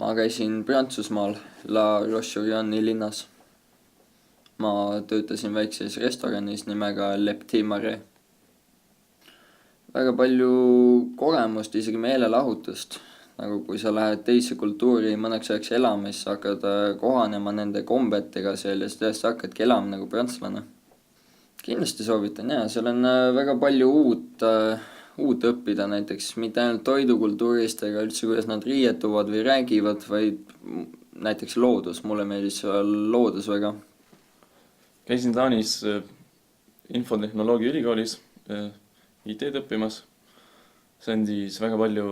Ma käisin Prantsusmaal La Roche-sur-Yonne'i linnas. Ma töötasin väikses restoranis nimega Le Petit Marais. Väga palju kogemust, isegi meelelahutust. Nagu kui sa lähed teise kultuuri mõneks ajaks elama, siis sa hakkad kohanema nende kombetega seal ja siis sa hakkadki elama nagu prantslane. Kindlasti soovitan jaa, seal on väga palju uut õppida, näiteks mitte ainult toidukultuurist ega üldse, kuidas nad riietuvad või räägivad, vaid näiteks loodus. Mulle meeldis loodus väga. Käisin Taanis infotehnoloogia ülikoolis IT-d õppimas. See andis väga palju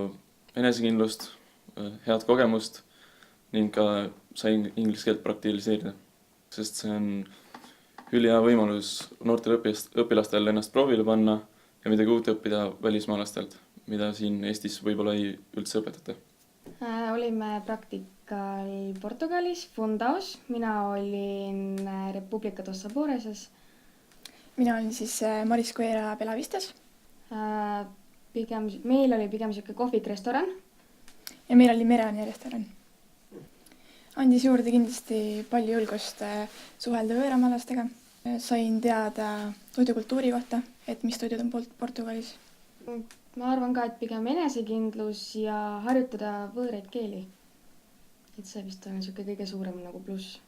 enesekindlust, head kogemust ning ka sain inglise keelt praktiliseerida, sest see on ülihea võimalus noortel õpilastel ennast proovile panna ja midagi uut õppida välismaalastelt, mida siin Eestis võib-olla ei üldse õpetata. Olime praktikal Portugalis, Fundaos. Mina olin Republica dos Saboreses. Mina olin siis Mariscuera Belavistes. Meil oli pigem siuke kohvik-restoran. Ja meil oli Merani restoran. Andis juurde kindlasti palju julgust suhelda võõramaalastega. Sain teada toidukultuuri kohta, et mis toidud on Portugalis. Ma arvan ka, et pigem enesekindlus ja harjutada võõraid keeli. Et see vist on siuke kõige suurem nagu pluss.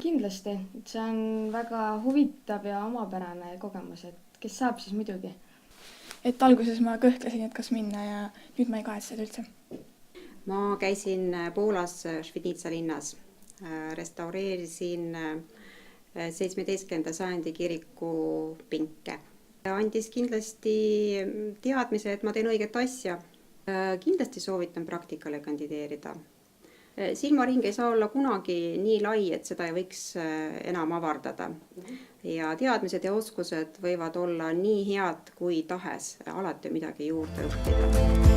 Kindlasti, et see on väga huvitav ja omapärane kogemus, et kes saab, siis muidugi. Et alguses ma kõhklesin, et kas minna ja nüüd ma ei kahetse seda üldse. Ma käisin Poolas Švidnitsa linnas. Restaureerisin 17. sajandi kiriku pinke. Andis kindlasti teadmise, et ma teen õiget asja. Kindlasti soovitan praktikale kandideerida. Silmaring ei saa olla kunagi nii lai, et seda ei võiks enam avardada. Ja teadmised ja oskused võivad olla nii head kui tahes, alati midagi juurde õppida.